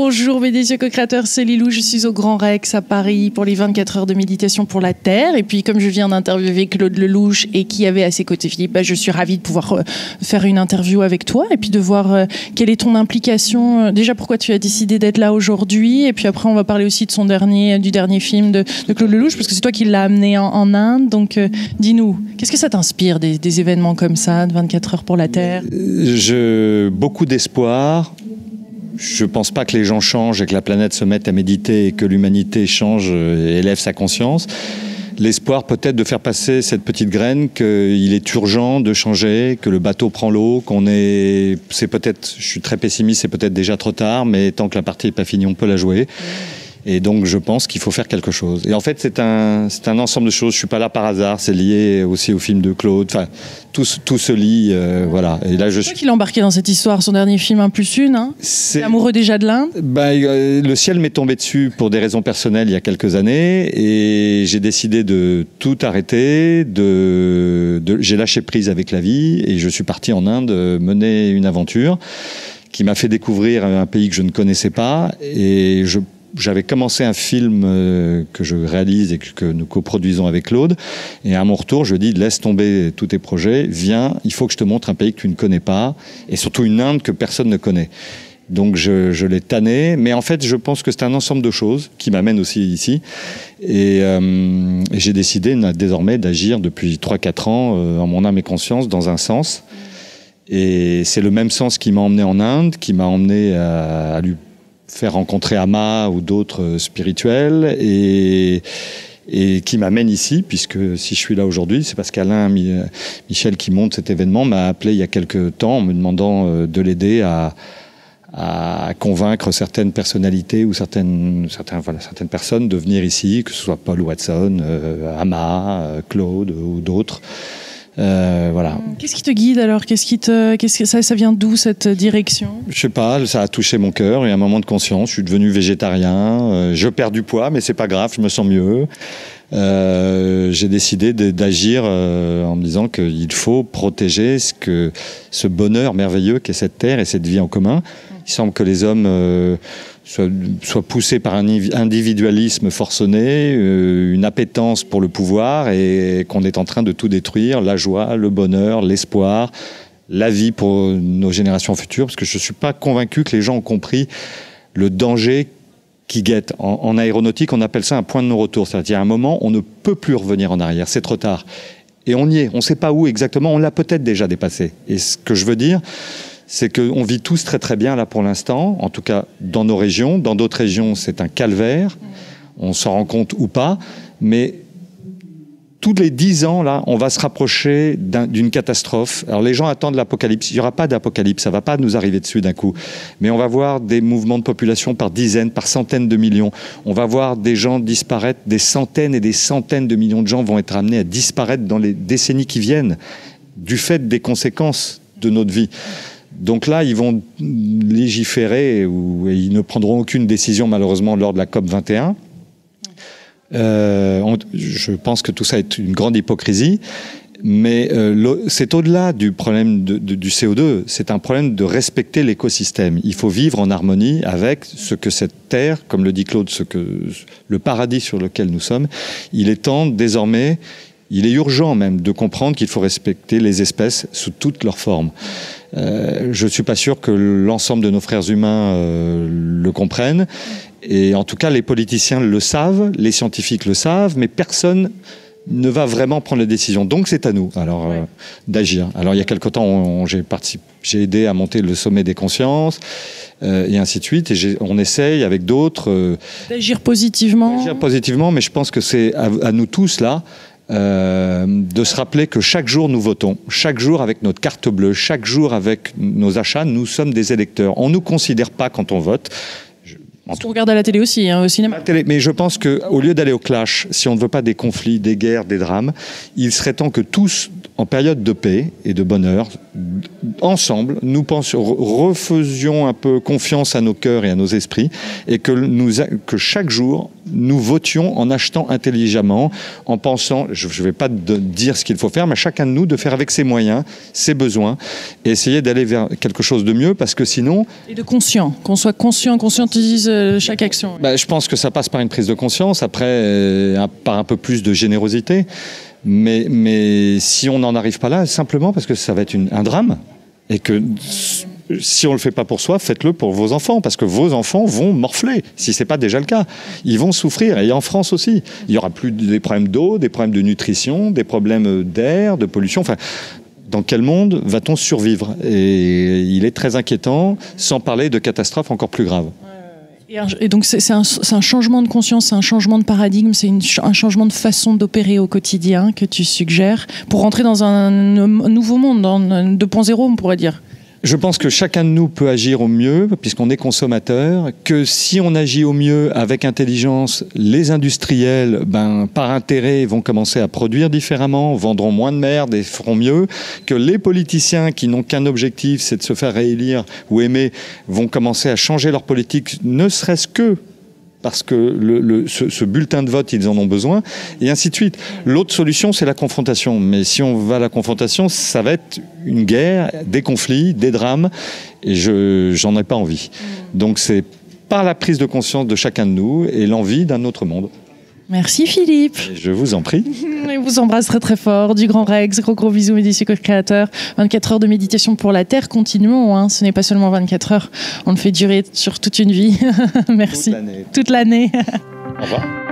Bonjour mes décieux co-créateurs, c'est Lilou, je suis au Grand Rex à Paris pour les 24 heures de méditation pour la Terre. Et puis comme je viens d'interviewer Claude Lelouch et qui avait à ses côtés Philippe, je suis ravie de pouvoir faire une interview avec toi et puis de voir quelle est ton implication. Déjà pourquoi tu as décidé d'être là aujourd'hui, et puis après on va parler aussi de du dernier film de Claude Lelouch, parce que c'est toi qui l'as amené en Inde. Donc dis-nous, qu'est-ce que ça t'inspire des événements comme ça, de 24 heures pour la Terre? Beaucoup d'espoir. Je ne pense pas que les gens changent et que la planète se mette à méditer et que l'humanité change et élève sa conscience. L'espoir peut-être de faire passer cette petite graine qu'il est urgent de changer, que le bateau prend l'eau, c'est peut-être, je suis très pessimiste, c'est peut-être déjà trop tard, mais tant que la partie n'est pas finie, on peut la jouer. Et donc je pense qu'il faut faire quelque chose. Et en fait c'est un ensemble de choses. Je suis pas là par hasard. C'est lié aussi au film de Claude. Enfin tout se lie. Voilà. Et là c'est toi qui l'as embarqué dans cette histoire. Son dernier film 1+1. Hein. C'est amoureux déjà de l'Inde. Le ciel m'est tombé dessus pour des raisons personnelles il y a quelques années et j'ai décidé de tout arrêter. J'ai lâché prise avec la vie et je suis parti en Inde mener une aventure qui m'a fait découvrir un pays que je ne connaissais pas. Et j'avais commencé un film que je réalise et que nous coproduisons avec Claude. Et à mon retour, je dis, laisse tomber tous tes projets, viens, il faut que je te montre un pays que tu ne connais pas, et surtout une Inde que personne ne connaît. Donc je l'ai tanné, mais en fait, je pense que c'est un ensemble de choses qui m'amènent aussi ici. Et j'ai décidé désormais d'agir depuis 3-4 ans en mon âme et conscience dans un sens. Et c'est le même sens qui m'a emmené en Inde, qui m'a emmené à lui faire rencontrer Ama ou d'autres spirituels et qui m'amène ici, puisque si je suis là aujourd'hui, c'est parce qu'Alain Michel qui monte cet événement m'a appelé il y a quelques temps en me demandant de l'aider à convaincre certaines personnalités ou certaines personnes de venir ici, que ce soit Paul Watson, Ama, Claude ou d'autres. Voilà. Qu'est-ce qui te guide alors? Ça vient d'où cette direction? Je sais pas, ça a touché mon cœur. Il y a un moment de conscience. Je suis devenu végétarien. Je perds du poids, mais c'est pas grave. Je me sens mieux. J'ai décidé d'agir en me disant qu'il faut protéger ce bonheur merveilleux qu'est cette terre et cette vie en commun. Il semble que les hommes soit poussé par un individualisme forcené, une appétence pour le pouvoir, et qu'on est en train de tout détruire, la joie, le bonheur, l'espoir, la vie pour nos générations futures, parce que je ne suis pas convaincu que les gens ont compris le danger qui guette. En aéronautique, on appelle ça un point de non-retour, c'est-à-dire à un moment, on ne peut plus revenir en arrière, c'est trop tard. Et on y est, on ne sait pas où exactement, on l'a peut-être déjà dépassé. Et ce que je veux dire, c'est qu'on vit tous très très bien là pour l'instant, en tout cas dans nos régions. Dans d'autres régions, c'est un calvaire, on s'en rend compte ou pas, mais tous les 10 ans, là, on va se rapprocher d'une catastrophe. Alors les gens attendent l'apocalypse, il n'y aura pas d'apocalypse, ça ne va pas nous arriver dessus d'un coup, mais on va voir des mouvements de population par dizaines, par centaines de millions, on va voir des gens disparaître, des centaines et des centaines de millions de gens vont être amenés à disparaître dans les décennies qui viennent, du fait des conséquences de notre vie. Donc là, ils vont légiférer et ils ne prendront aucune décision malheureusement lors de la COP 21. Je pense que tout ça est une grande hypocrisie, mais c'est au-delà du problème du CO2, c'est un problème de respecter l'écosystème. Il faut vivre en harmonie avec ce que cette terre, comme le dit Claude, le paradis sur lequel nous sommes. Il est temps désormais, il est urgent même de comprendre qu'il faut respecter les espèces sous toutes leurs formes. Je ne suis pas sûr que l'ensemble de nos frères humains le comprennent. Et en tout cas, les politiciens le savent, les scientifiques le savent, mais personne ne va vraiment prendre les décisions. Donc c'est à nous d'agir. Alors il y a quelque temps, j'ai aidé à monter le sommet des consciences, et ainsi de suite. Et on essaye avec d'autres... d'agir positivement. D'agir positivement, mais je pense que c'est à nous tous là, de se rappeler que chaque jour nous votons, chaque jour avec notre carte bleue, chaque jour avec nos achats, nous sommes des électeurs. On ne nous considère pas quand on vote. On regarde à la télé aussi, hein, au cinéma. Mais je pense qu'au lieu d'aller au clash, si on ne veut pas des conflits, des guerres, des drames, il serait temps que tous, en période de paix et de bonheur, ensemble, nous refaisions un peu confiance à nos cœurs et à nos esprits, et que chaque jour, nous votions en achetant intelligemment, en pensant, je ne vais pas dire ce qu'il faut faire, mais chacun de nous de faire avec ses moyens, ses besoins, et essayer d'aller vers quelque chose de mieux, parce que sinon... Et de conscient, qu'on soit conscient, conscientise chaque action. Je pense que ça passe par une prise de conscience, après par un peu plus de générosité, mais si on n'en arrive pas là, simplement parce que ça va être un drame, et que... Si on ne le fait pas pour soi, faites-le pour vos enfants, parce que vos enfants vont morfler, si ce n'est pas déjà le cas. Ils vont souffrir, et en France aussi. Il y aura plus des problèmes d'eau, des problèmes de nutrition, des problèmes d'air, de pollution. Enfin, dans quel monde va-t-on survivre? Et il est très inquiétant, sans parler de catastrophes encore plus graves. Et donc c'est un changement de conscience, c'est un changement de paradigme, c'est un changement de façon d'opérer au quotidien que tu suggères pour rentrer dans un nouveau monde, dans 2.0 on pourrait dire. Je pense que chacun de nous peut agir au mieux, puisqu'on est consommateur, que si on agit au mieux avec intelligence, les industriels, par intérêt, vont commencer à produire différemment, vendront moins de merde et feront mieux, que les politiciens qui n'ont qu'un objectif, c'est de se faire réélire ou aimer, vont commencer à changer leur politique, ne serait-ce que parce que ce bulletin de vote, ils en ont besoin, et ainsi de suite. L'autre solution, c'est la confrontation. Mais si on va à la confrontation, ça va être une guerre, des conflits, des drames, et j'en ai pas envie. Donc c'est par la prise de conscience de chacun de nous et l'envie d'un autre monde. Merci Philippe. Et je vous en prie. Je vous embrasse très très fort. Du Grand Rex, gros bisous, Médicis co-créateur. 24 heures de méditation pour la Terre, continuons. Hein. Ce n'est pas seulement 24 heures, on le fait durer sur toute une vie. Merci. Toute l'année. Au revoir.